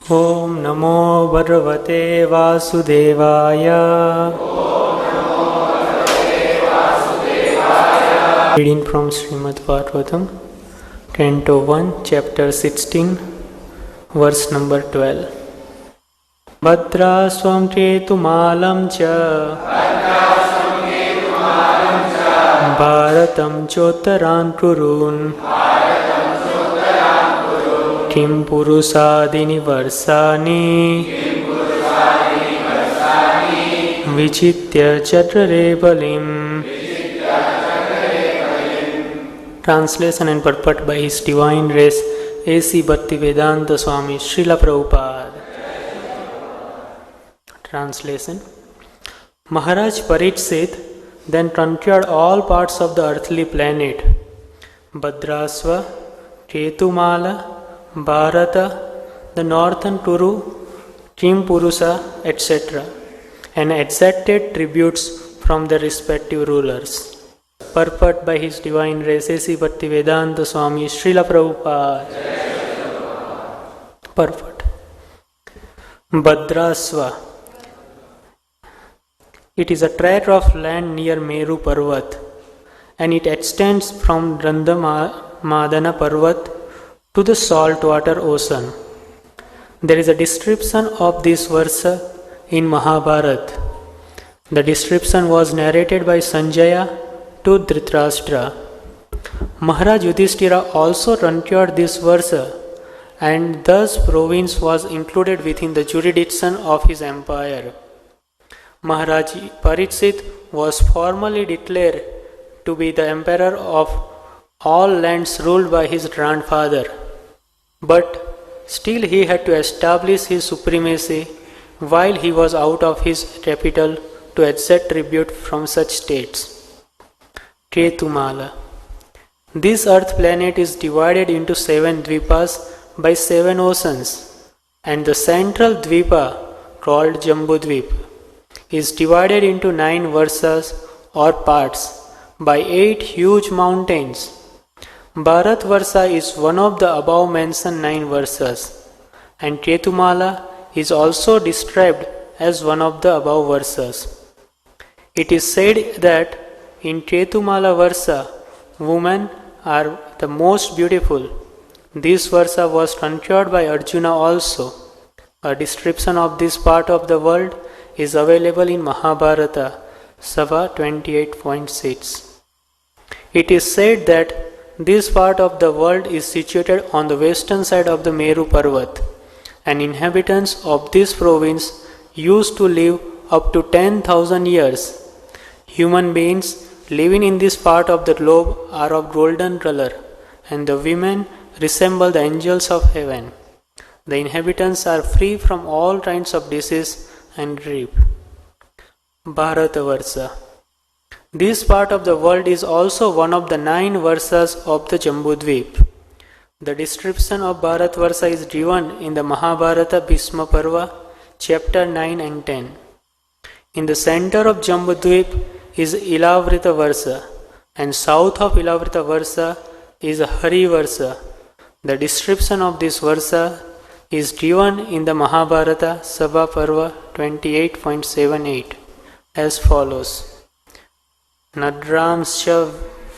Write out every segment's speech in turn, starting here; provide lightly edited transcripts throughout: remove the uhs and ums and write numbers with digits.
Om Namo Bhagavate Vasudevaya. Reading from Srimad Bhagavatam, Canto 1, Chapter 16, Verse number 12. Bhadra swam chetumalam cha Bharatam chotaran kurun Kim purusadini varsani Vichitya chatrare balim. Translation and purport by His Divine Grace A.C. Bhaktivedanta Swami Srila Prabhupada. Translation. Maharaj Parikshit then conquered all parts of the earthly planet, Bhadrasva, Ketumala, Bharata, the northern Kuru, Kimpurusa, etc., and exacted tributes from the respective rulers. Purport by His Divine Grace A.C. Bhaktivedanta Swami Srila Prabhupada. Purport. Bhadrasva. It is a tract of land near Meru Parvat, and it extends from Randhamadana Parvat to the saltwater ocean. There is a description of this versa in Mahabharata. The description was narrated by Sanjaya to Dhritarashtra. Maharaj Yudhishthira also conquered this versa, and thus province was included within the jurisdiction of his empire. Maharaj Parikshit was formally declared to be the emperor of all lands ruled by his grandfather, but still he had to establish his supremacy while he was out of his capital to exact tribute from such states. Ketumala. This earth planet is divided into 7 dwipas by 7 oceans, and the central dwipa, called Jambudvipa, is divided into 9 varsas or parts by 8 huge mountains. Bharat Varsa is one of the above mentioned 9 varsas, and Ketumala is also described as one of the above varsas. It is said that in Ketumala Varsa, women are the most beautiful. This Varsa was conquered by Arjuna also. A description of this part of the world is available in Mahabharata, Sabha 28.6. It is said that this part of the world is situated on the western side of the Meru Parvat, and inhabitants of this province used to live up to 10,000 years. Human beings living in this part of the globe are of golden color, and the women resemble the angels of heaven. The inhabitants are free from all kinds of disease and grief. Bharata Varsa. This part of the world is also one of the 9 varsas of the Jambudvipa. The description of Bharat Varsa is given in the Mahabharata Bhishma Parva, chapter 9 and 10. In the center of Jambudvipa is Ilavrita Varsa, and south of Ilavrita Varsa is Hari Varsa. The description of this Varsa is given in the Mahabharata Sabha Parva 28.78 as follows. Nadramscha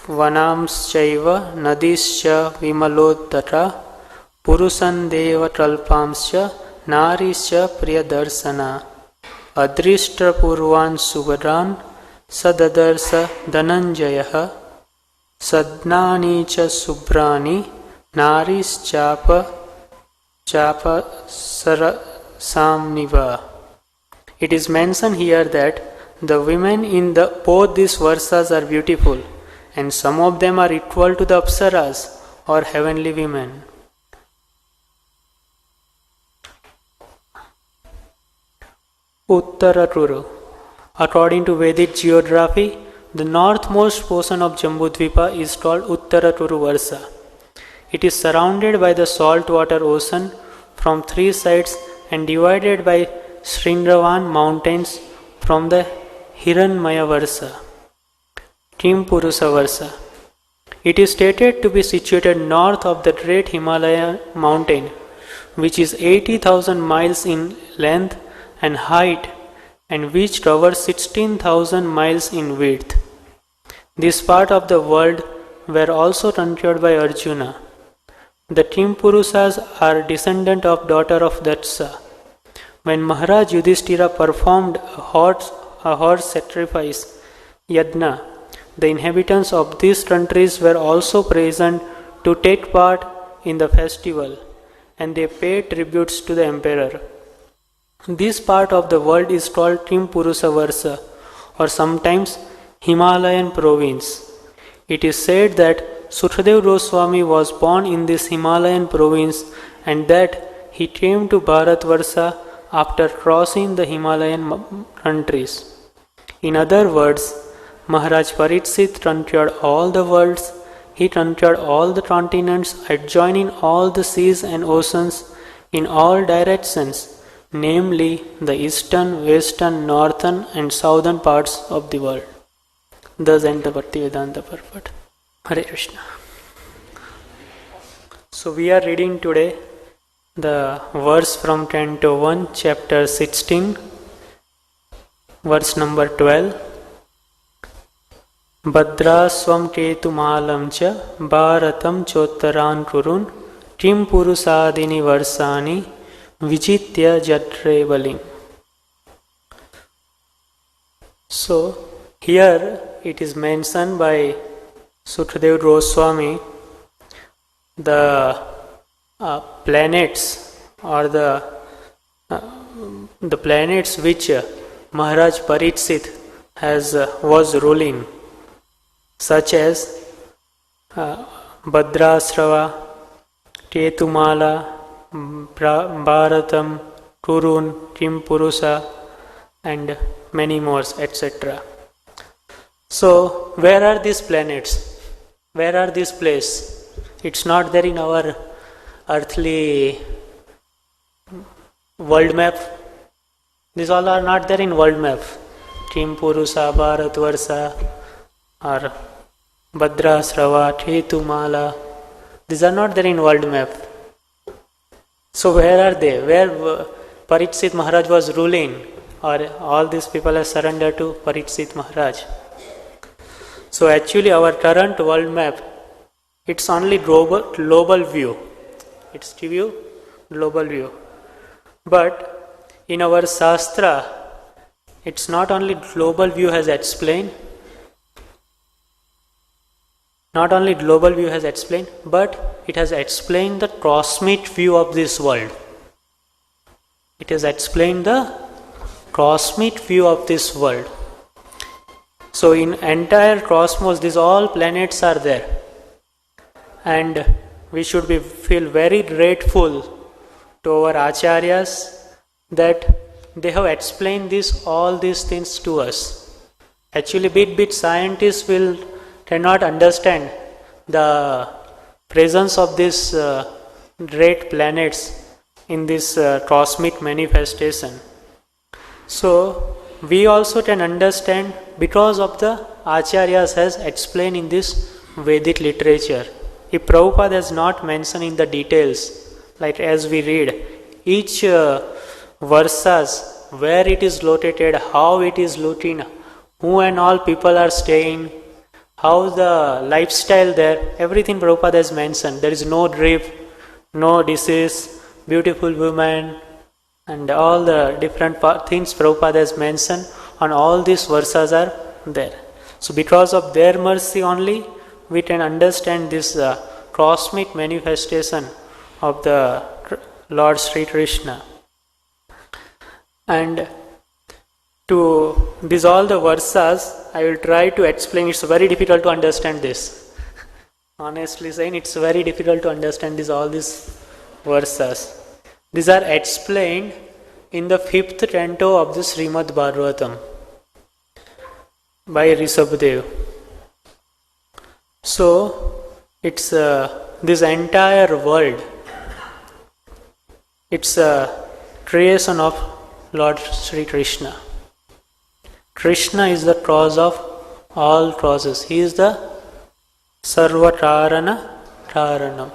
vanamschaiva nadischa vimaloddata purusan deva kalpamscha narischa priyadarsana adrishtra purvan subhadan sadadarsa dhananjaya sadnani cha subrani narischapa sarasamniva. It is mentioned here that the women in both these varsas are beautiful, and some of them are equal to the apsaras or heavenly women. Uttarakuru. According to Vedic geography, the northmost portion of Jambudvipa is called Uttarakuru Varsa. It is surrounded by the saltwater ocean from 3 sides and divided by Srindravan mountains from the Hiranmaya Varsa. Kimpurusa Varsa. It is stated to be situated north of the great Himalaya mountain, which is 80,000 miles in length and height, and which covers 16,000 miles in width. This part of the world were also conquered by Arjuna. The Kimpurusas are descendant of daughter of Dasa. When Maharaj Yudhishthira performed a horse sacrifice, Yajna, the inhabitants of these countries were also present to take part in the festival, and they paid tributes to the emperor. This part of the world is called Kimpurusa Varsa, or sometimes Himalayan province. It is said that Sukhadev Goswami was born in this Himalayan province and that he came to Bharatvarsha after crossing the Himalayan countries. In other words, Maharaj Parikshit conquered all the worlds. He conquered all the continents, adjoining all the seas and oceans in all directions, namely the eastern, western, northern and southern parts of the world. Thus ends the Bhaktivedanta purport. Hare Krishna. So we are reading today the verse from Canto 1, chapter 16, verse number 12. Bhadrasvam ketumalam cha bharatam chottaran kurun kim purusadini varsani vijitya jatre balim. So here it is mentioned by Sukhadev Goswami the planets or the planets which Maharaj Parikshit was ruling, such as Bhadrasrava, Ketumala, Bharatam, Kurun, Kimpurusa and many more, etc. So where are these planets? Where are these places? It's not there in our earthly world map. These all are not there in world map. Kimpurusa, Bharatvarsha or Bhadrasrava, Ketumala. These are not there in world map. So where are they? Where Parikshit Maharaj was ruling, or all these people have surrendered to Parikshit Maharaj. So actually our current world map, it's only global view. It's give you global view. But in our Shastra, it's not only global view has explained, but it has explained the cosmic view of this world. It has explained the cosmic view of this world. So in entire cosmos, these all planets are there. And we should feel very grateful to our acharyas that they have explained all these things to us. Actually, bit scientists cannot understand the presence of these great planets in this cosmic manifestation. So we also can understand because of the acharyas has explained in this Vedic literature. If Prabhupada has not mentioned in the details, like as we read, each versas, where it is located, how it is looking, who and all people are staying, how the lifestyle there, everything Prabhupada has mentioned. There is no drift, no disease, beautiful women, and all the different things Prabhupada has mentioned on all these versas are there. So because of their mercy only, we can understand this cosmic manifestation of the Lord Sri Krishna. And to these all the versas, I will try to explain. It's very difficult to understand this. Honestly saying, it's very difficult to understand all these versas. These are explained in the 5th canto of the Srimad Bhagavatam by Rishabhdev. So it's this entire world, it's a creation of Lord Sri Krishna. Krishna is the cause of all causes. He is the Sarva Karana Karanam.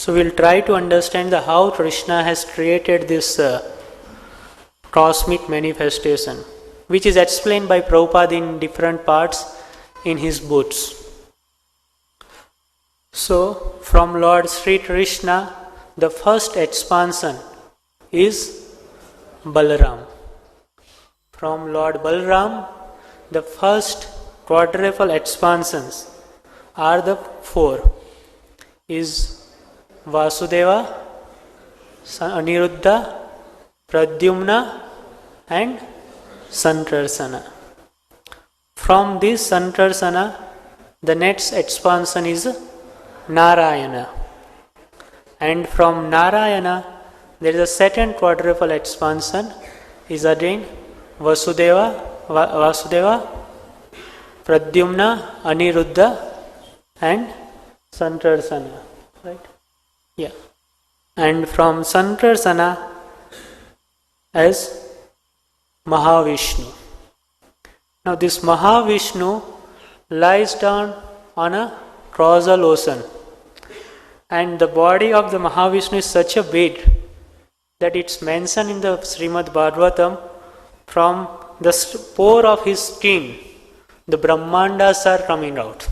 So we'll try to understand how Krishna has created this cosmic manifestation, which is explained by Prabhupada in different parts in his books. So, from Lord Sri Krishna, the first expansion is Balaram. From Lord Balaram, the first quadruple expansions are the four. Is Vasudeva, Aniruddha, Pradyumna and Sankarsana. From this Sankarsana, the next expansion is Narayana. And from Narayana, there is a second quadruple expansion, is again Vasudeva, Pradyumna, Aniruddha and Sankarsana. Right? Yeah. And from Sankarsana as Mahavishnu. Now this Mahavishnu lies down on a causal ocean. And the body of the Mahavishnu is such a big that it's mentioned in the Srimad Bhagavatam, from the pore of his skin, the Brahmandas are coming out.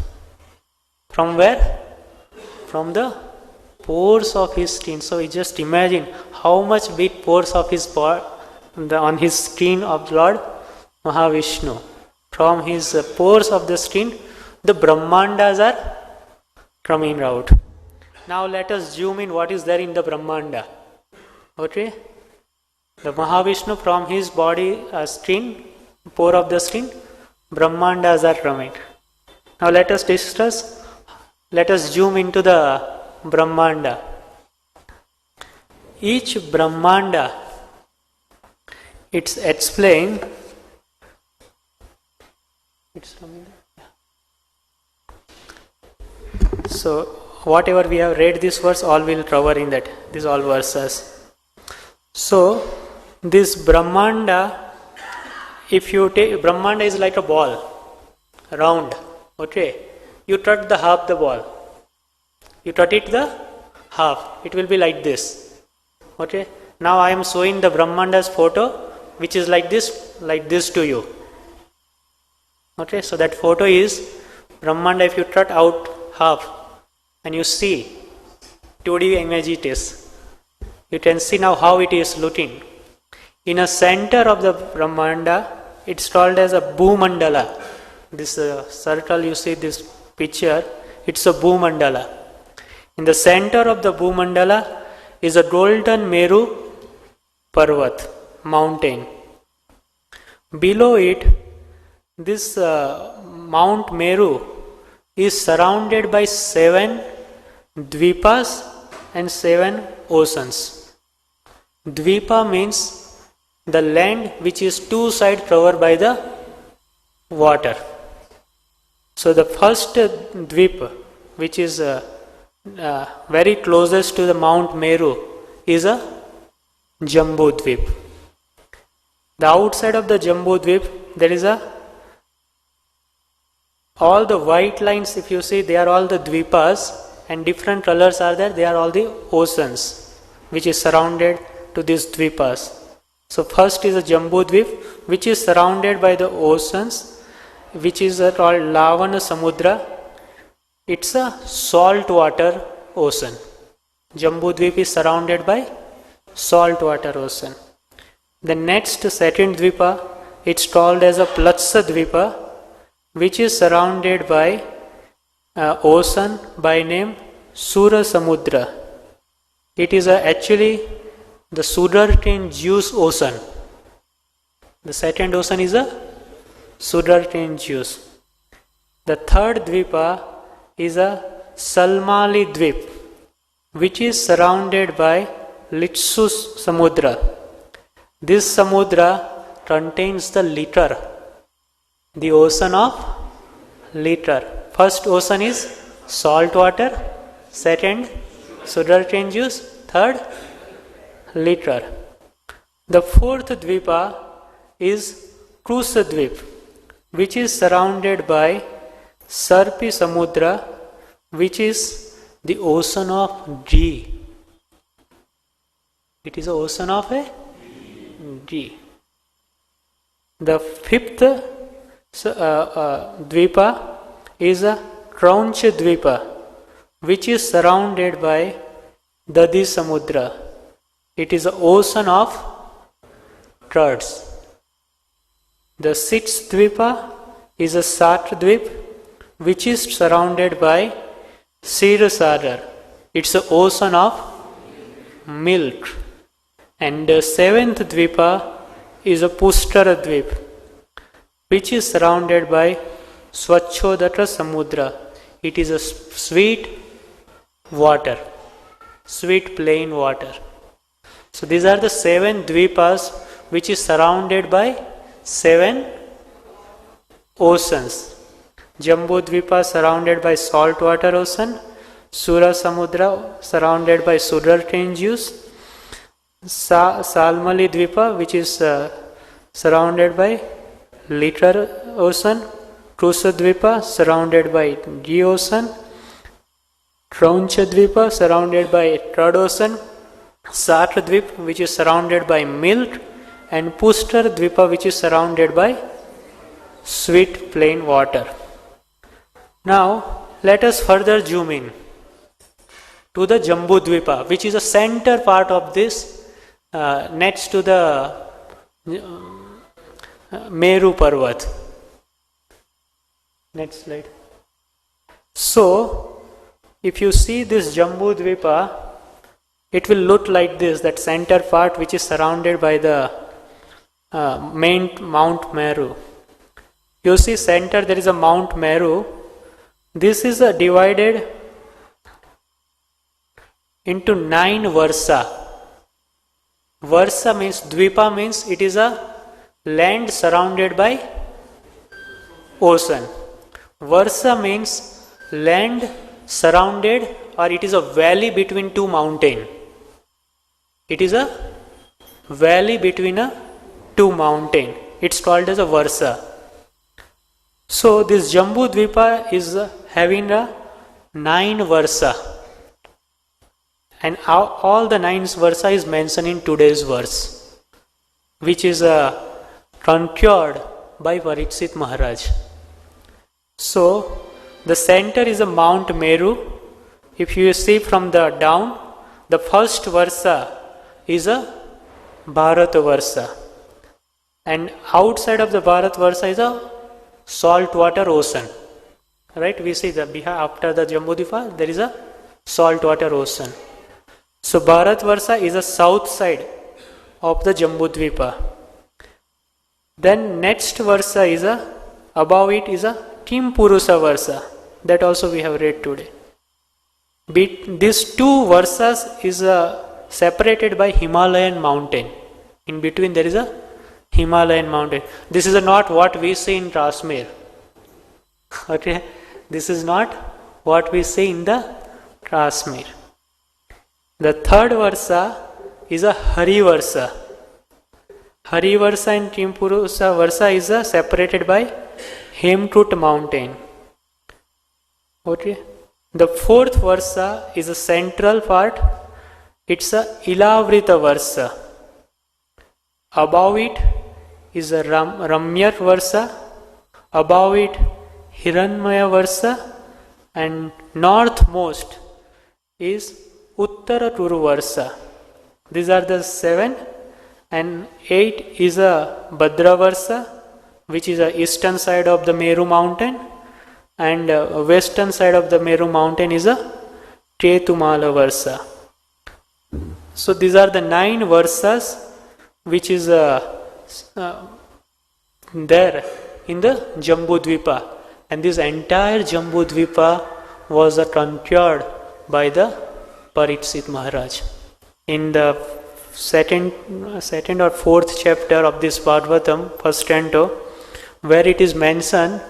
From where? From the pores of his skin. So you just imagine how much big pores of his body on his skin of Lord Mahavishnu. From his pores of the skin, the Brahmandas are coming out. Now let us zoom in what is there in the Brahmanda. Okay? The Mahavishnu, from his body skin, pore of the skin, Brahmandas are coming. Now let us discuss, let us zoom into the Brahmanda. Each Brahmanda, it's explained, it's coming there. So whatever we have read this verse, all will cover in that, these all verses. So this Brahmanda, if you take, Brahmanda is like a ball, round, okay? You touch the half the ball. You touch it the half. It will be like this, okay? Now I am showing the Brahmanda's photo, which is like this to you. Okay, so that photo is Brahmanda. If you cut out half and you see 2D image it is, you can see now how it is looking. In a center of the Brahmanda, it's called as a Bhumandala. This circle you see, this picture, it's a Bhumandala. In the center of the Bhumandala is a golden Meru Parvat, mountain. Below it, this Mount Meru is surrounded by 7 dwipas and 7 oceans. Dwipa means the land which is two sides covered by the water. So the first dwipa, which is very closest to the Mount Meru, is a Jambudvipa. The outside of the Jambudvipa, there is all the white lines, if you see, they are all the dwipas, and different colors are there, they are all the oceans which is surrounded to these dwipas. So first is a Jambudvipa, which is surrounded by the oceans, which is called Lavana Samudra. It's a saltwater ocean. Jambudvipa is surrounded by saltwater ocean. The next second Dwipa, it's called as a Platsa Dwipa, which is surrounded by ocean by name Sura Samudra. It is actually the sugarcane juice ocean. The second ocean is a sugarcane juice. The third Dwipa is a Salmali Dvip, which is surrounded by Litsus Samudra. This Samudra contains the litter, the ocean of litter. First ocean is salt water, second sugarcane juice, third litter. The fourth Dwipa is Kusadvip, which is surrounded by Sarpi Samudra, which is the ocean of G. It is the ocean of a G. The fifth dwipa is a Dvipa, which is surrounded by Dadi Samudra. It is the ocean of curds. The sixth dwipa is a Satdvip, which is surrounded by Ksirasadar. It's the ocean of milk. And the seventh dwipa is a Pustaradvip, which is surrounded by Swachhodata Samudra. It is a sweet water, sweet plain water. So these are the 7 dwipas which is surrounded by 7 oceans. Jambudvipa surrounded by saltwater ocean, Sura Samudra surrounded by sugarcane juice, Salmali Dvipa which is surrounded by Liter ocean, Krusadvipa surrounded by G ocean, Traunchadvipa surrounded by Third ocean, Satdvip which is surrounded by milk, and Pustar Dvipa which is surrounded by sweet plain water. Now let us further zoom in to the Jambudvipa, which is the center part of this next to the Meru Parvat. Next slide. So, if you see this Jambudvipa, it will look like this, that center part which is surrounded by the main Mount Meru. You see center there is a Mount Meru. This is divided into 9 Varsa. Varsa means, Dvipa means it is a land surrounded by ocean. Varsa means land surrounded, or it is a valley between 2 mountains. It is a valley between 2 mountains. It's called as a Varsa. So this Jambudvipa is having a 9 Varsa. And all the 9 Varsa is mentioned in today's verse, which is concurred by Parikshit Maharaj. So the center is a Mount Meru. If you see from the down, the first Varsa is a Bharat Varsa. And outside of the Bharat Varsa is a saltwater ocean. Right? We see after the Jambudvipa, there is a saltwater ocean. So Bharat Varsa is a south side of the Jambudvipa. Then next Varsa is above it is a Kimpurusa Varsa. That also we have read today. These 2 Varsas is separated by Himalayan mountain. In between there is a Himalayan mountain. This is not what we see in Kashmir. Okay, this is not what we see in the Kashmir. The third Varsa is a Hari Varsa. Hari Varsa and Kimpurusa Varsa is separated by Hemkut mountain. Okay. The fourth Varsa is a central part. It's a Ilavrita Varsa. Above it is a Ramyar Varsa. Above it Hiranmaya Varsa. And northmost is Uttara Turu Varsa. These are the 7. And 8 is a Bhadra Varsa, which is the eastern side of the Meru mountain. And western side of the Meru mountain is a Ketumala Varsa. So these are the 9 Varsas which is there in the Jambudvipa. And this entire Jambudvipa was concurred by the Parikshit Maharaj. In the second or fourth chapter of this Bhagavatam, first canto, where it is mentioned,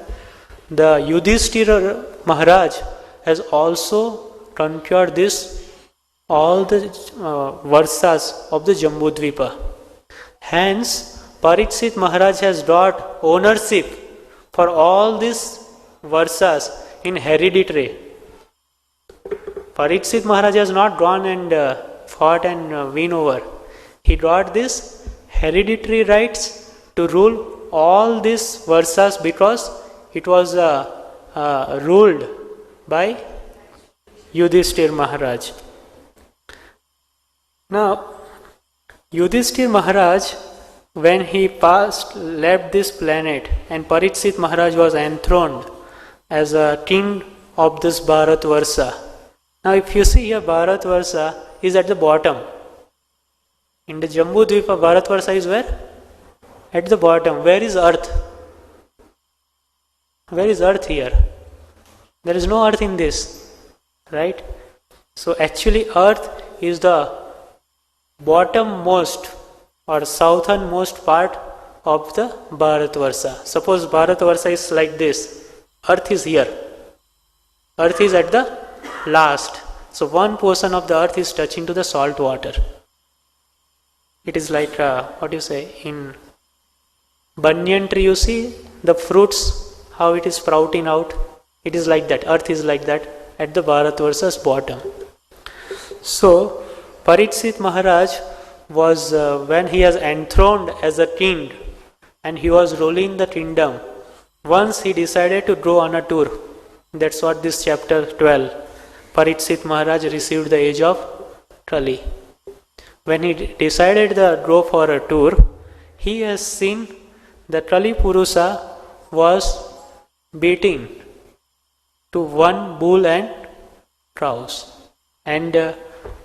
the Yudhishthira Maharaj has also concurred all the Varsas of the Jambudvipa. Hence, Parikshit Maharaj has got ownership for all these Varsas in hereditary. Parikshit Maharaj has not gone and fought and win over. He got this hereditary rights to rule all these Varsas because it was ruled by Yudhishthir Maharaj. Now, Yudhishthir Maharaj, when he left this planet, and Parikshit Maharaj was enthroned as a king of this Bharatvarsha. Now, if you see here, Bharatvarsha is at the bottom. In the Jambudvipa, Bharatvarsha is where? At the bottom. Where is earth? Where is earth here? There is no earth in this, right? So actually earth is the bottommost or southernmost part of the Bharatvarsha. Suppose Bharatvarsha is like this. Earth is here. Earth is at the last. So one portion of the earth is touching to the salt water. It is like, in banyan tree you see the fruits, how it is sprouting out. It is like that. Earth is like that at the Bharatvarsha's bottom. So, Parikshit Maharaj was, when he was enthroned as a king and he was ruling the kingdom, once he decided to go on a tour. That's what this chapter 12, Parikshit Maharaj received the age of Kali. When he decided to go for a tour, he has seen that Kali Purusa was beating to one bull and cows. And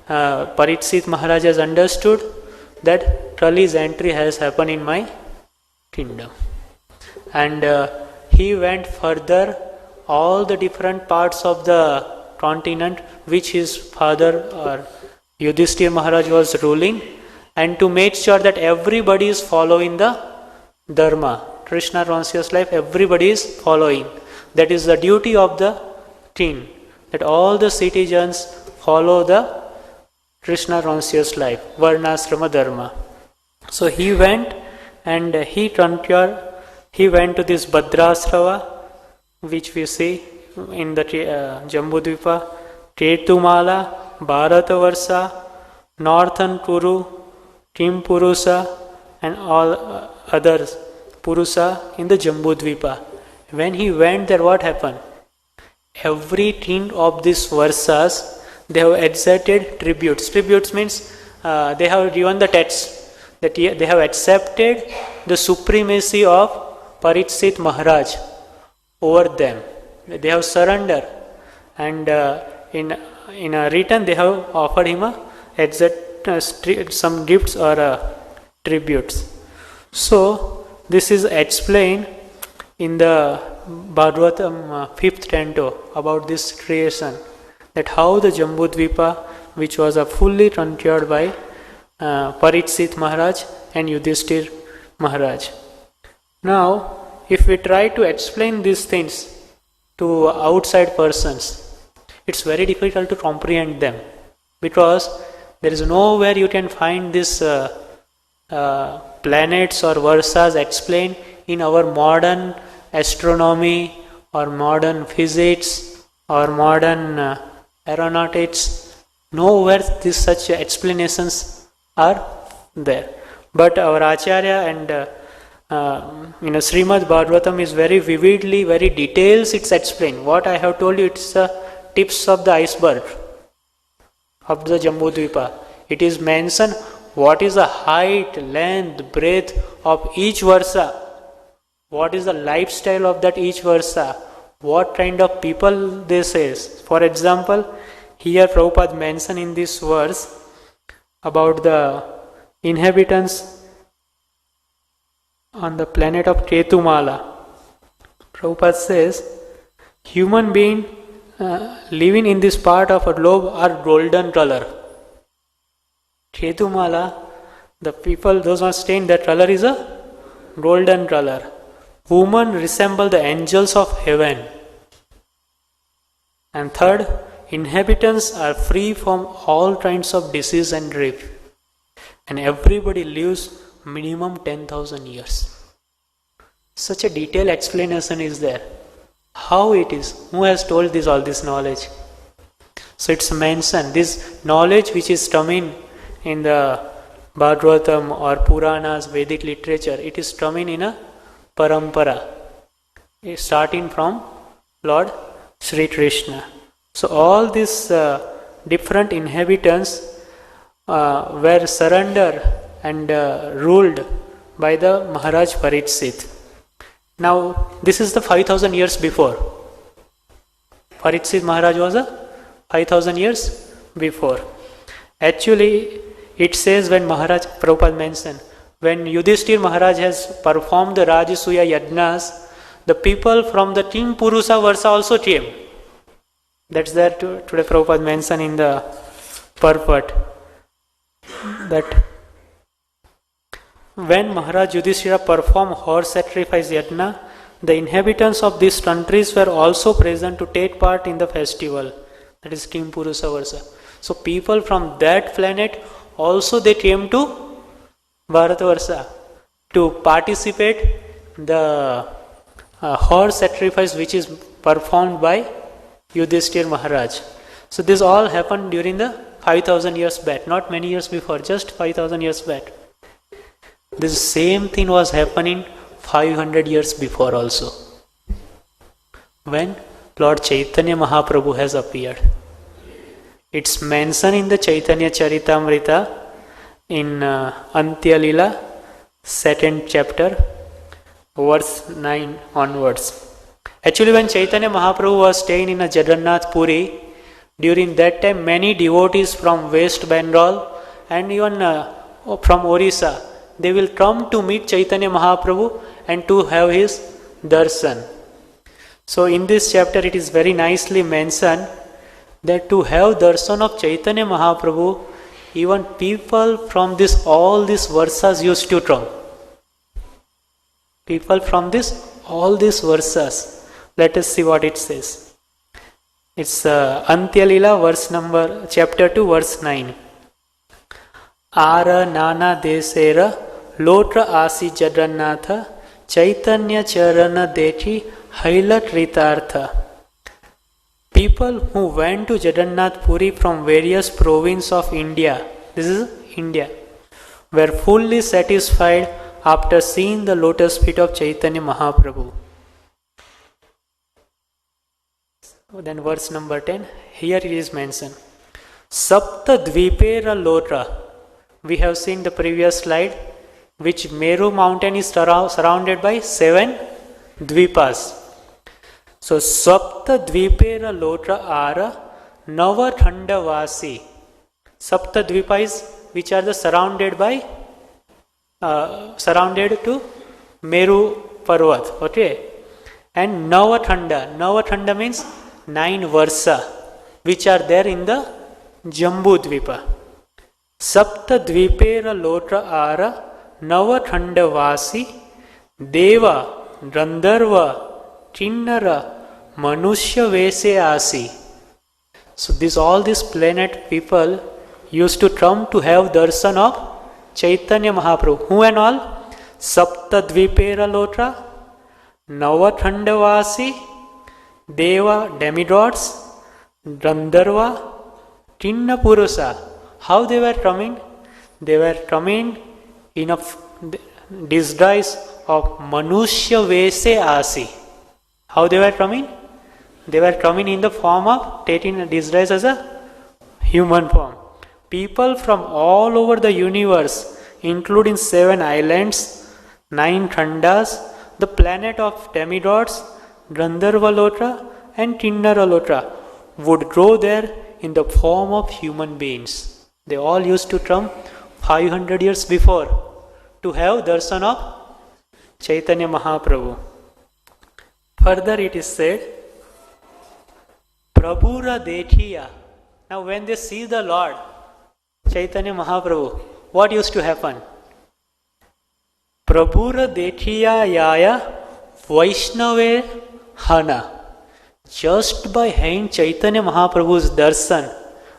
Parikshit Maharaj has understood that Kali's entry has happened in my kingdom. And he went further all the different parts of the continent which his father or Yudhishthir Maharaj was ruling, and to make sure that everybody is following the dharma, Krishna conscious life, everybody is following. That is the duty of the king, that all the citizens follow the Krishna conscious life, Varnasrama Dharma. So he went and he went to this Bhadrasrava, which we see in the Jambudvipa, Ketumala, Bharatavarsha, Northern Kuru, Kim Purusa, and all others, Purusa in the Jambudvipa. When he went there, what happened? Every king of these Varsas, they have accepted tributes. Tributes means they have given the tax, that they have accepted the supremacy of Parikshit Maharaj over them. They have surrendered, and in a return they have offered him some gifts or tributes. So this is explained in the Bhagavatam 5th canto about this creation, that how the Jambudvipa, which was fully conquered by Parikshit Maharaj and Yudhishthir Maharaj. Now, if we try to explain these things to outside persons, it's very difficult to comprehend them, because there is nowhere you can find these planets or Varsas explained in our modern astronomy or modern physics or modern aeronautics. Nowhere these such explanations are there. But our Acharya and Srimad Bhagavatam is very vividly, very details it's explained. What I have told you, it's tips of the iceberg of the Jambudvipa. It is mentioned what is the height, length, breadth of each Varsa, what is the lifestyle of that each Varsa, what kind of people they say. For example, here Prabhupada mentioned in this verse about the inhabitants on the planet of Ketumala. Prabhupada says, human beings living in this part of a globe are golden color. Ketumala, the people, those who are staying, that color is a golden color. Women resemble the angels of heaven. And third, inhabitants are free from all kinds of disease and grief. And everybody lives minimum 10,000 years. Such a detailed explanation is there. How it is? Who has told all this knowledge? So it's mentioned, this knowledge which is coming in the Bhagavatam or Puranas, Vedic literature, it is coming in a parampara, starting from Lord Sri Krishna. So all these different inhabitants were surrendered and ruled by the Maharaj Parikshit. Now this is the 5000 years before. Parikshit Maharaj was a 5000 years before. Actually, it says when Maharaj, Prabhupada mentioned, when Yudhishthir Maharaj has performed the Rajasuya Yajnas, the people from the Team Purusa Varsa also came. That's there today Prabhupada mentioned in the purport. That when Maharaj Yudhishthira performed horse sacrifice Yajna, the inhabitants of these countries were also present to take part in the festival. That is Team Purusa Varsa. So people from that planet also they came to Bharatavarsha to participate the horse sacrifice which is performed by Yudhishthir Maharaj. So this all happened during the 5000 years back, not many years before, just 5000 years back. This same thing was happening 500 years before also, when Lord Chaitanya Mahaprabhu has appeared. It's mentioned in the Chaitanya Charitamrita in Antya Lila, 2nd chapter, verse 9 onwards. Actually, when Chaitanya Mahaprabhu was staying in a Jagannath Puri, during that time many devotees from West Bengal and even from Orissa, they will come to meet Chaitanya Mahaprabhu and to have his darshan. So in this chapter it is very nicely mentioned that to have darshan of Chaitanya Mahaprabhu, even people from all these varsas used to come. People from all these varsas. Let us see what it says. It's Antya Lila, chapter 2, verse 9. Ara nana desera lotra asi Jagannatha Chaitanya charana dethi haila kritartha. People who went to Jagannath Puri from various provinces of India, this is India, were fully satisfied after seeing the lotus feet of Chaitanya Mahaprabhu. Then verse number 10, here it is mentioned. Sapta Dwipera Lotra. We have seen the previous slide, which Meru mountain is surrounded by 7 dwipas. So Sapta Dwipera Lotra Ara Nava Thandavasi. Sapta dwipas which are the surrounded to Meru Parvat. Okay. And Nava Thanda means 9 Varsa, which are there in the Jambudvipa. Sapta Dwipera Lotra Ara Nava Thandavasi Deva Gandharva Kinnara Manushya Vese Asi. So all these planet people used to come to have darshan of Chaitanya Mahaprabhu. Who and all? Sapta Dwipera Lotra, Nava Thandavasi, Deva, demigods, Gandharva, Kinna Purusa. How they were coming? They were coming in a disguise of Manushya Vese Asi. How they were coming? They were coming in the form of taking a disguise as a human form. People from all over the universe, including 7 islands, 9 Thandas, the planet of demigods, Gandharva Lotra and Kinnara Lotra, would grow there in the form of human beings. They all used to come 500 years before to have darshan of Chaitanya Mahaprabhu. Further it is said, Prabhura Dekhiya. Now when they see the Lord, Chaitanya Mahaprabhu, what used to happen? Prabhura Dekhiya Yaya Vaishnave Hana. Just by having Chaitanya Mahaprabhu's darshan,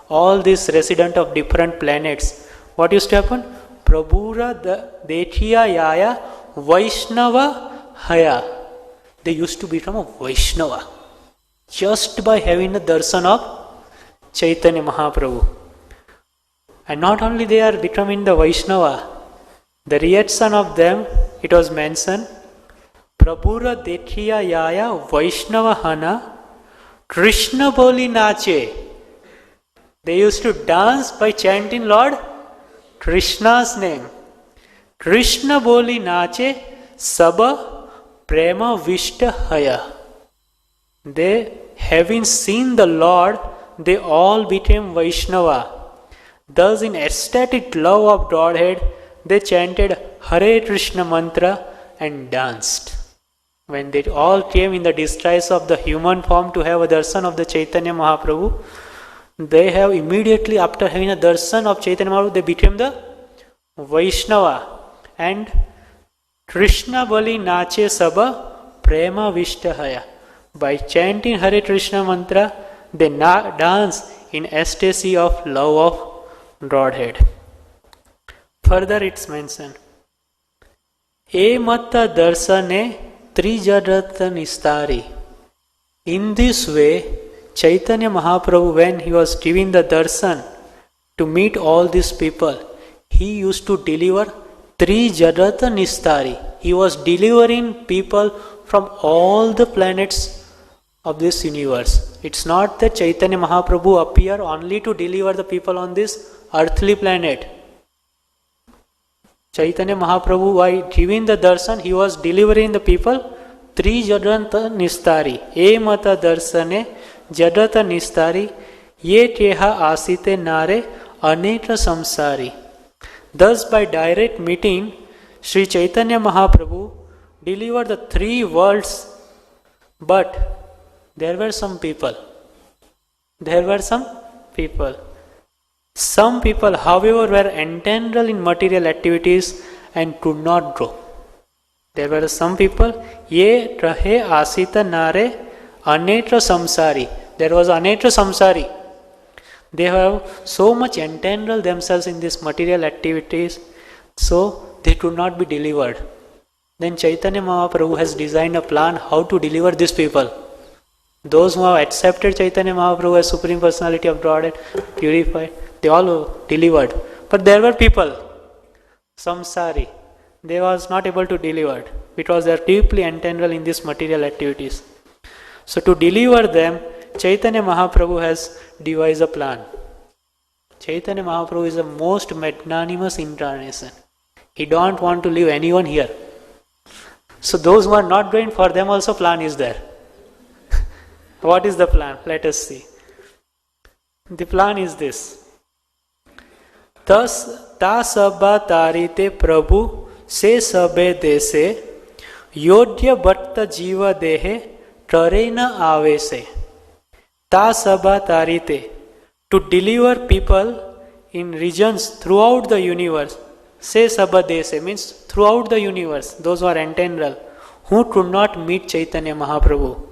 all these residents of different planets, what used to happen? Prabhura Dekhiya Yaya Vaishnava Haya. They used to become a Vaishnava just by having the darshan of Chaitanya Mahaprabhu. And not only they are becoming the Vaishnava, the reaction of them, it was mentioned, Prabhura Dekhiya Yaya Vaishnava Hana Krishna Boli Nache. They used to dance by chanting Lord Krishna's name. Krishna Boli Nache Saba Prema Vishta Haya. They, having seen the Lord, they all became Vaishnava. Thus, in ecstatic love of Godhead, they chanted Hare Krishna mantra and danced. When they all came in the disguise of the human form to have a darshan of the Chaitanya Mahaprabhu, they have immediately after having a darshan of Chaitanya Mahaprabhu, they became the Vaishnava. And Krishna Bali Nache Saba Prema Vishtahaya. By chanting Hare Krishna mantra, they dance in ecstasy of love of Godhead. Further it's mentioned, E Matta Darsane Trijadata Nistari. In this way, Chaitanya Mahaprabhu, when he was giving the darshan to meet all these people, he used to deliver Trijadata Nistari. He was delivering people from all the planets of this universe. It's not that Chaitanya Mahaprabhu appeared only to deliver the people on this earthly planet. Chaitanya Mahaprabhu, by giving the darshan, he was delivering the people Tri Jadanta Nistari. E Mata Darsane Jadata Nistari Ye Teha Asite Nare Aneta Samsari. Thus, by direct meeting, Sri Chaitanya Mahaprabhu delivered the three worlds, but there were some people. Some people, however, were entangled in material activities and could not grow. There were some people, Ye Rahe Asita Nare Anetra Samsari. There was Anetra Samsari. They have so much entangled themselves in these material activities, so they could not be delivered. Then Chaitanya Mahaprabhu has designed a plan how to deliver these people. Those who have accepted Chaitanya Mahaprabhu as Supreme Personality of Godhead, purified, they all were delivered. But there were people, samsari, they was not able to deliver because they are deeply entangled in these material activities. So to deliver them, Chaitanya Mahaprabhu has devised a plan. Chaitanya Mahaprabhu is the most magnanimous incarnation. He don't want to leave anyone here. So those who are not going, for them also plan is there. What is the plan? Let us see. The plan is this. Tas ta sabba tarite prabhu se sabe dese yodhya bhatta jiva dehe tarena avese. Ta sabba tarite, to deliver people in regions throughout the universe. Se sabba dese means throughout the universe, those who are entangled, who could not meet Chaitanya Mahaprabhu.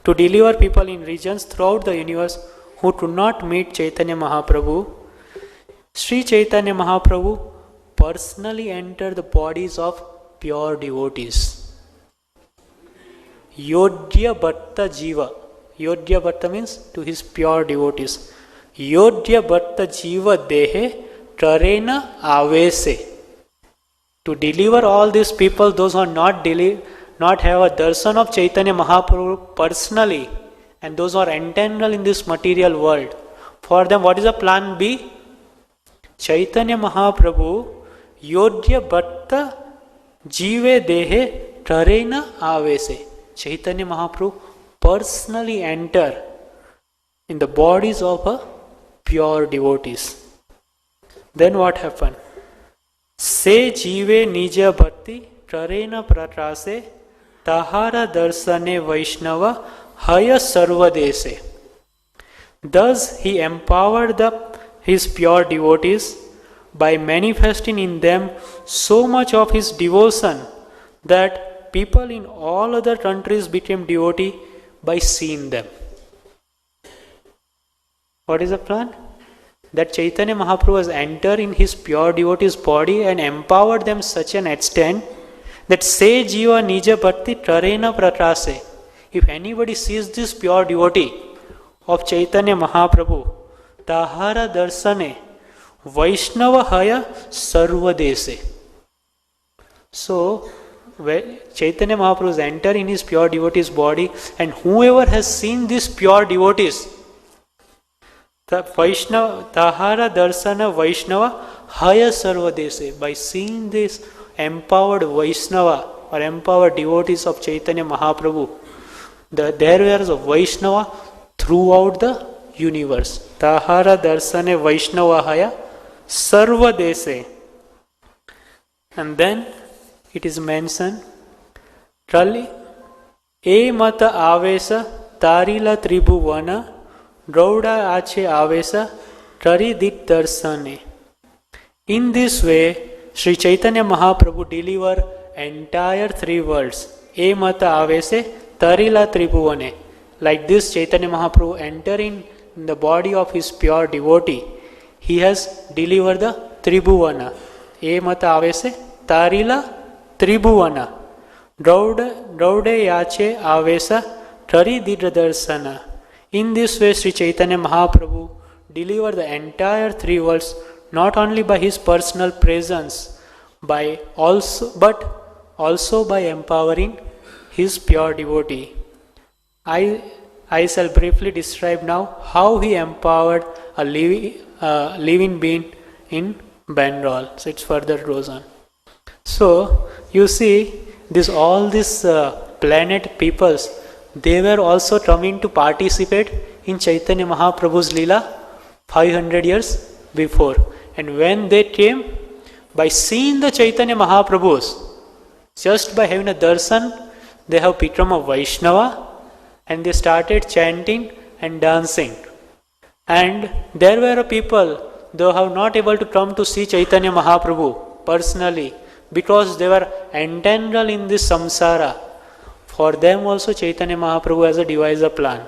To deliver people in regions throughout the universe who could not meet Chaitanya Mahaprabhu, Sri Chaitanya Mahaprabhu personally entered the bodies of pure devotees. Yodhya Bhatta Jiva. Yodhya Bhatta means to his pure devotees. Yodhya Bhatta Jiva Dehe Tarena Avese. To deliver all these people, those who are not have a darshan of Chaitanya Mahaprabhu personally, and those who are entangled in this material world, for them what is the plan B? Chaitanya Mahaprabhu Yodhya Bhatta Jive Dehe Tarena Avese. Chaitanya Mahaprabhu personally enter in the bodies of a pure devotees. Then what happened? Se Jive Nija Bhakti Tarena Pratrase Tahara Darsane Vaishnava Haya Sarvadese. Thus he empowered his pure devotees by manifesting in them so much of his devotion that people in all other countries became devotee by seeing them. What is the plan? That Chaitanya Mahaprabhu has entered in his pure devotees' body and empowered them such an extent that Se Jiva Nija Bhakti Tarena Pratrase. If anybody sees this pure devotee of Chaitanya Mahaprabhu, tahara darsane Vaishnava haya sarva dese. So, Chaitanya Mahaprabhu enter in his pure devotee's body, and whoever has seen these pure devotees, the Vaishnava, Tahara Darsana Vaishnava Haya Sarva Dese, by seeing this empowered Vaishnava or empowered devotees of Chaitanya Mahaprabhu, there was a Vaishnava throughout the universe. Tahara Darsane Vaishnava Haya Sarva Dese. And then it is mentioned, Trali E Mata Avesa Tarila Tribhuvana Drauda Ache Avesa Taridit Darsane. In this way, Sri Chaitanya Mahaprabhu deliver entire three worlds. E Mata Avese Tarila Tribhuvane. Like this, Chaitanya Mahaprabhu entering in the body of his pure devotee, he has delivered the Tribhuvana. E Mata Avese Tarila Tribhuvana. Draude Yache Avesa Taridit Darsana. In this way, Sri Chaitanya Mahaprabhu delivered the entire three worlds, not only by his personal presence, but also by empowering his pure devotee. I shall briefly describe now how he empowered a living being in Bangalore. So it further goes on. So you see, all these planet peoples, they were also coming to participate in Chaitanya Mahaprabhu's Leela 500 years before. And when they came, by seeing the Chaitanya Mahaprabhus, just by having a darshan, they have become a Vaishnava, and they started chanting and dancing. And there were people, they have not able to come to see Chaitanya Mahaprabhu personally, because they were entangled in this samsara. For them also Chaitanya Mahaprabhu has devised a plan.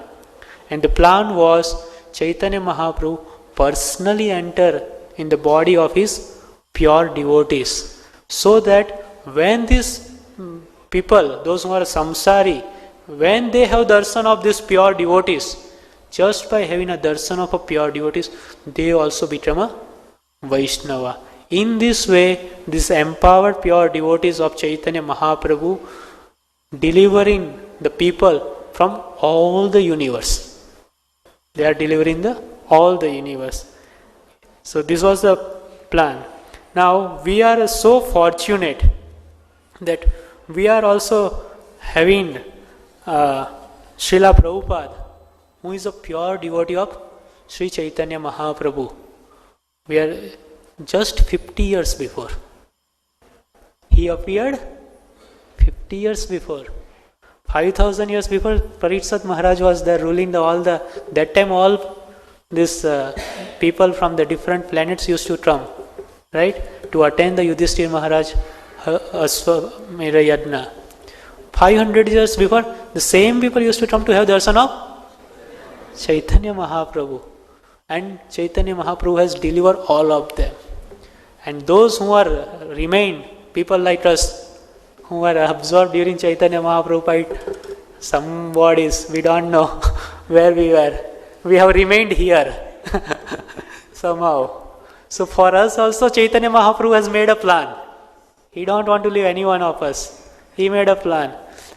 And the plan was Chaitanya Mahaprabhu personally enter in the body of his pure devotees. So that when these people, those who are samsari, when they have darshan of these pure devotees, just by having a darshan of a pure devotees, they also become a Vaishnava. In this way, these empowered pure devotees of Chaitanya Mahaprabhu delivering the people from all the universe. They are delivering all the universe. So this was the plan. Now we are so fortunate that we are also having Srila Prabhupada, who is a pure devotee of Sri Chaitanya Mahaprabhu. We are just 50 years before. He appeared 50 years before. 5,000 years before, Parikshit Maharaj was there ruling that time all these people from the different planets used to come, right, to attend the Yudhishthira Maharaj Aswamedha Yajna. 500 years before, the same people used to come to have darshan of Chaitanya Mahaprabhu. And Chaitanya Mahaprabhu has delivered all of them. And those who are remained, people like us, who were absorbed during Chaitanya Mahaprabhu fight, some bodies, we don't know where we were. We have remained here somehow. So for us also Chaitanya Mahaprabhu has made a plan. He don't want to leave any one of us. He made a plan.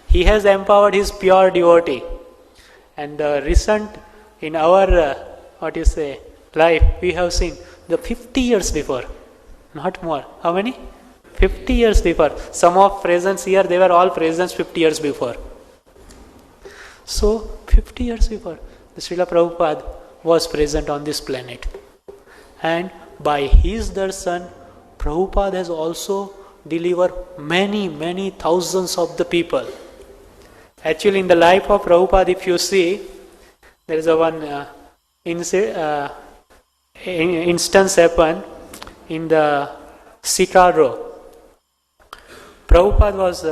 He has empowered his pure devotee. And recent in our, life, we have seen the 50 years before. Not more. How many? 50 years before. Some of presents here, they were all presents 50 years before. So, 50 years before, the Srila Prabhupada was present on this planet. And by his darshan, Prabhupada has also delivered many thousands of the people. Actually, in the life of Prabhupada, if you see, there is one instance happened in the Chicago. Prabhupada was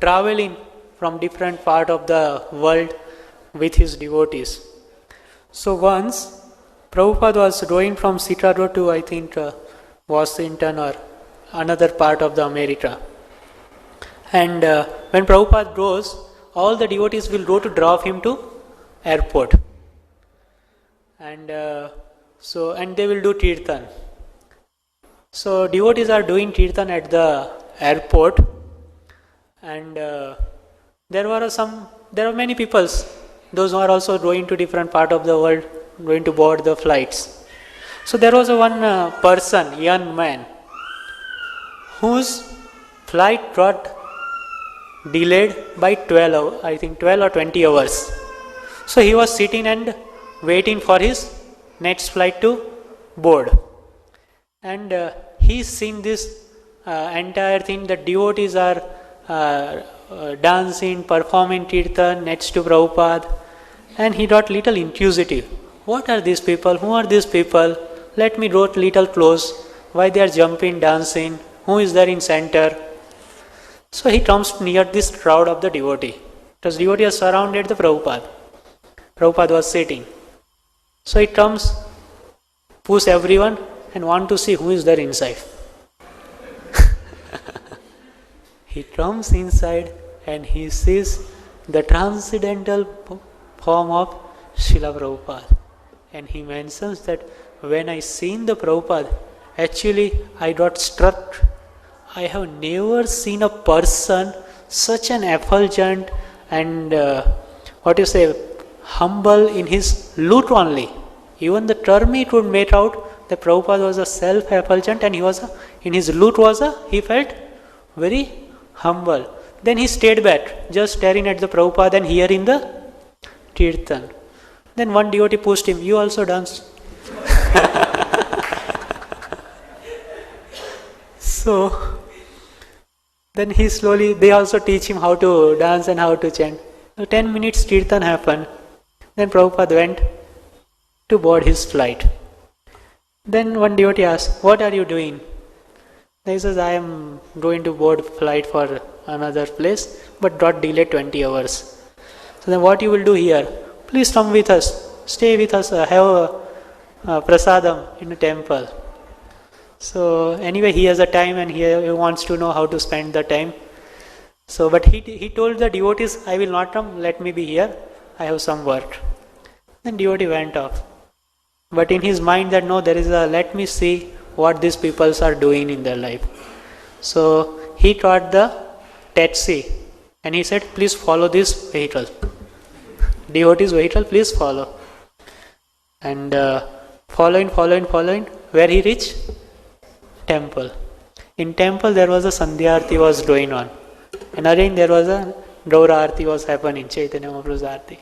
traveling from different part of the world with his devotees. So once, Prabhupada was going from Chicago to, I think, Washington or another part of the America. And when Prabhupada goes, all the devotees will go to drop him to airport. And So, and they will do Kirtan. So, devotees are doing Kirtan at the airport, and there are many people, those who are also going to different part of the world, going to board the flights. So, there was one person, young man, whose flight got delayed by 12 hours, I think 12 or 20 hours. So he was sitting and waiting for his next flight to board. And he's seen this entire thing, that devotees are dancing, performing kirtan next to Prabhupada. And he got little inquisitive. What are these people? Who are these people? Let me draw little close. Why they are jumping, dancing? Who is there in center? So he comes near this crowd of the devotee. Because devotee has surrounded the Prabhupada. Prabhupada was sitting. So he comes, push everyone and want to see who is there inside. He comes inside and he sees the transcendental form of Srila Prabhupada. And he mentions that when I seen the Prabhupada, actually I got struck. I have never seen a person such an effulgent and humble in his look only. Even the term he could make out that Prabhupada was a self-effulgent, and in his look he felt very humble. Then he stayed back, just staring at the Prabhupada and hearing the kirtan. Then one devotee pushed him, you also dance. So then they also teach him how to dance and how to chant. So 10 minutes kirtan happened. Then Prabhupada went to board his flight. Then one devotee asked, what are you doing? He says, I am going to board flight for another place, but got delayed 20 hours. So then what you will do here? Please come with us, stay with us, have a prasadam in a temple. So anyway, he has a time and he wants to know how to spend the time. So, but he told the devotees, I will not come, let me be here, I have some work. Then devotee went off. But in his mind that no, let me see what these people are doing in their life. So he got the taxi and he said, please follow this vehicle. Devotee's vehicle, please follow. And following, where he reached? Temple. In temple there was a Sandhya Arti was going on. And again there was a Gaura Arti was happening, Chaitanya Mahaprabhu's Arti.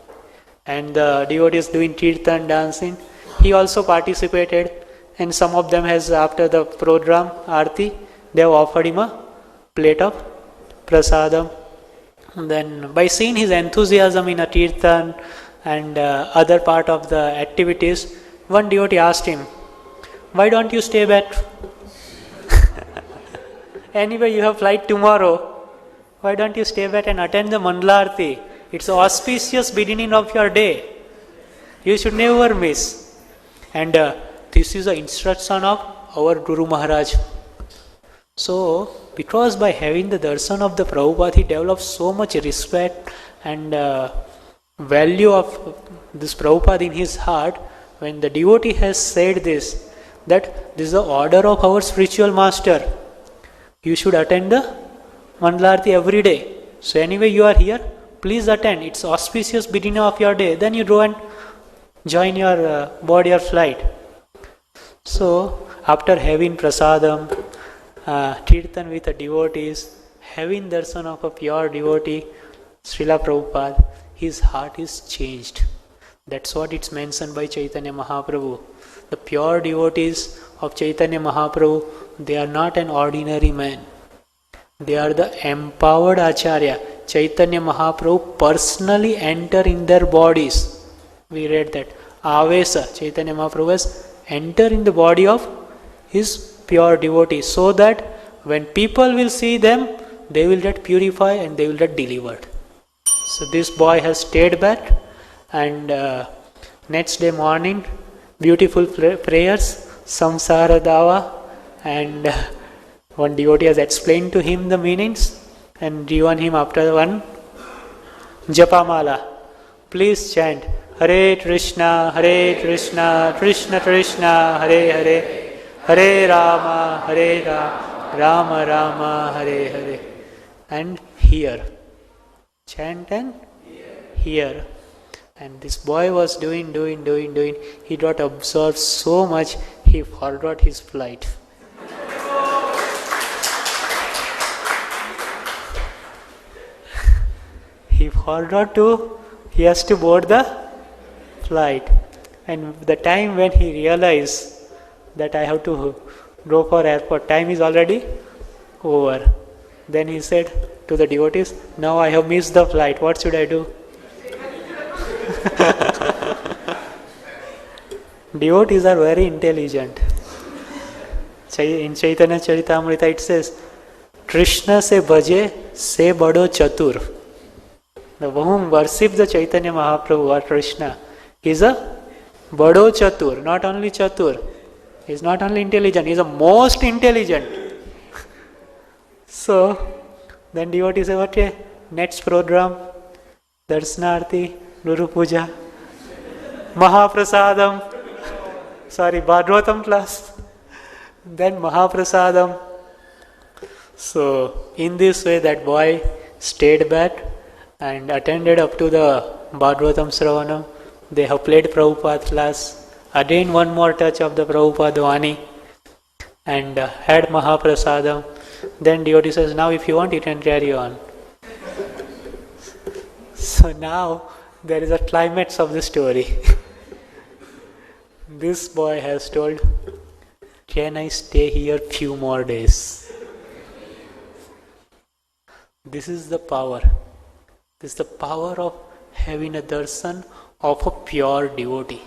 And the devotees doing kirtan, dancing. He also participated, and some of them has, after the program Arti, they have offered him a plate of prasadam. And then by seeing his enthusiasm in a kirtan and other part of the activities, one devotee asked him, why don't you stay back? Anyway, you have flight tomorrow. Why don't you stay back and attend the Mandala Arti? It's an auspicious beginning of your day. You should never miss. And this is the instruction of our Guru Maharaj. So, because by having the darshan of the Prabhupada, he developed so much respect and value of this Prabhupada in his heart. When the devotee has said this, that this is the order of our spiritual master, you should attend the Mandala Arti every day. So anyway you are here, please attend. It's auspicious beginning of your day. Then you go and join your board your flight. So after having prasadam, kirtan with the devotees, having darshan of a pure devotee, Srila Prabhupada, his heart is changed. That's what it's mentioned by Chaitanya Mahaprabhu. The pure devotees of Chaitanya Mahaprabhu, they are not an ordinary man. They are the empowered Acharya. Chaitanya Mahaprabhu personally enter in their bodies. We read that. Avesa, Chaitanya Mahaprabhu has enter in the body of his pure devotees, so that when people will see them, they will get purified and they will get delivered. So this boy has stayed back, and next day morning, beautiful prayers, samsara dava, and one devotee has explained to him the meanings and given him after one japamala. Please chant Hare Krishna, Krishna Krishna, Hare Hare, Hare Rama, Rama Rama, Hare Hare. And hear. Chant and hear. And this boy was doing. He got absorbed so much, he forgot his flight. He has to board the flight. And the time when he realized that I have to go for airport, time is already over. Then he said to the devotees, now I have missed the flight, what should I do? Devotees are very intelligent. In Chaitanya Charitamrita it says, Krishna se bhaje se bado chatur. The whom worship the Chaitanya Mahaprabhu or Krishna is a bado chatur, not only chatur. He is not only intelligent, he is the most intelligent. So, then devotees say, okay, next program, Darshanarti, Guru Puja, Mahaprasadam, Bhagavatam class, then Mahaprasadam. So, in this way that boy stayed back and attended up to the Bhagavatam Sravanam. They have played Prabhupada class. Again one more touch of the Prabhupada Vani and had Mahaprasadam. Then devotee says, now if you want you can carry on. So now there is a climax of the story. This boy has told, can I stay here few more days? This is the power. This is the power of having a darshan of a pure devotee.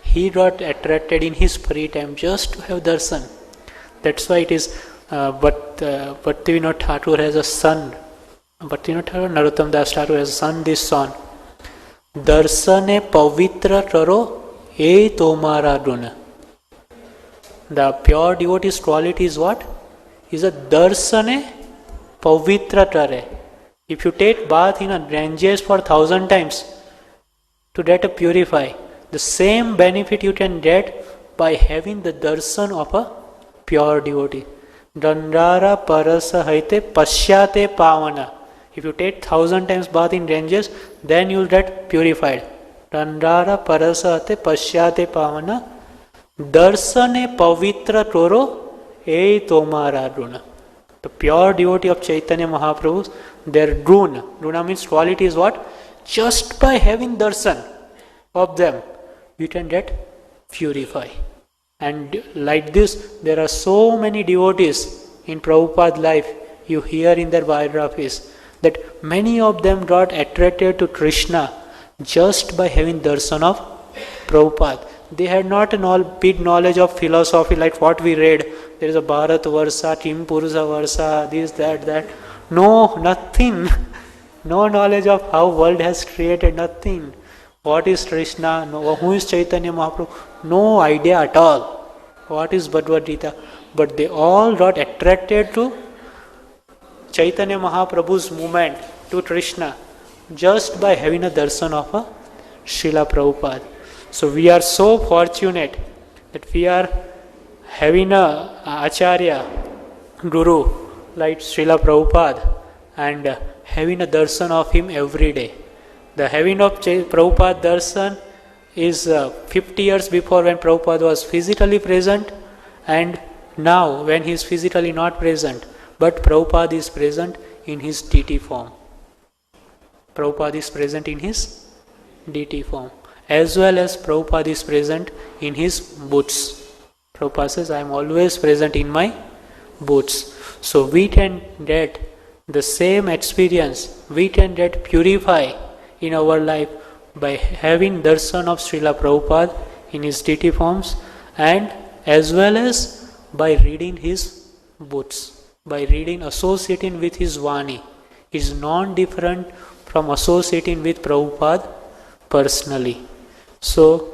He got attracted in his free time just to have darshan. That's why it is Bhaktivedanta Thakur has a son. Bhaktivedanta Thakur, Narottam Das Thakur has a son, this son. Darshane pavitra karo e tomara guna. The pure devotee's quality is what? Is a darshane pavitra kare. If you take bath in a Ganges for 1,000 times to get a purify, the same benefit you can get by having the darshan of a pure devotee. Dandara parasa haite pashyate pavana. If you take 1,000 times bath in Ganges, then you will get purified. Dandara parasa haite pashyate pavana. Darshane pavitra toro e tomara guna. The pure devotee of Chaitanya Mahaprabhu, their guna means quality is what? Just by having darshan of them, you can get purify. And like this, there are so many devotees in Prabhupada's life, you hear in their biographies, that many of them got attracted to Krishna just by having darshan of Prabhupada. They had not a big knowledge of philosophy like what we read. There is a Bharat Varsa, Kim Purusa Varsa, this, that. No, nothing. No knowledge of how world has created, nothing. What is Krishna? No, who is Chaitanya Mahaprabhu? No idea at all. What is Bhagavad Gita? But they all got attracted to Chaitanya Mahaprabhu's movement, to Krishna, just by having a darshan of a Srila Prabhupada. So we are so fortunate that we are having a Acharya, Guru, like Srila Prabhupada, and having a darshan of him every day. The having of Prabhupada darshan is 50 years before when Prabhupada was physically present, and now when he is physically not present, but Prabhupada is present in his deity form. Prabhupada is present in his deity form, as well as Prabhupada is present in his boots. Prabhupada says, I am always present in my boots. So we can get the same experience, we can get purify in our life by having darshan of Srila Prabhupada in his deity forms, and as well as by reading his books, by reading, associating with his Vani. Is non-different from associating with Prabhupada personally. So,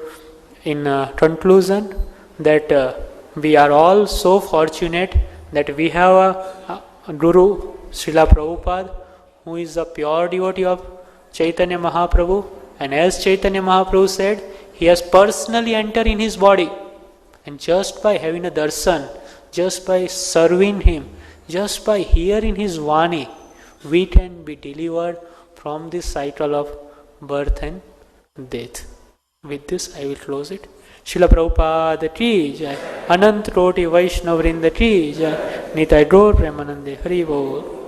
in conclusion, that we are all so fortunate that we have a Guru, Srila Prabhupada, who is a pure devotee of Chaitanya Mahaprabhu, And as Chaitanya Mahaprabhu said, he has personally entered in his body. And just by having a darshan, just by serving him, just by hearing his vani, we can be delivered from this cycle of birth and death. With this, I will close it. Srila Prabhupada ki jai, Anant Koti Vaishnava Vrinda ki jai, Nitai Gaur Premanande Hari Bol.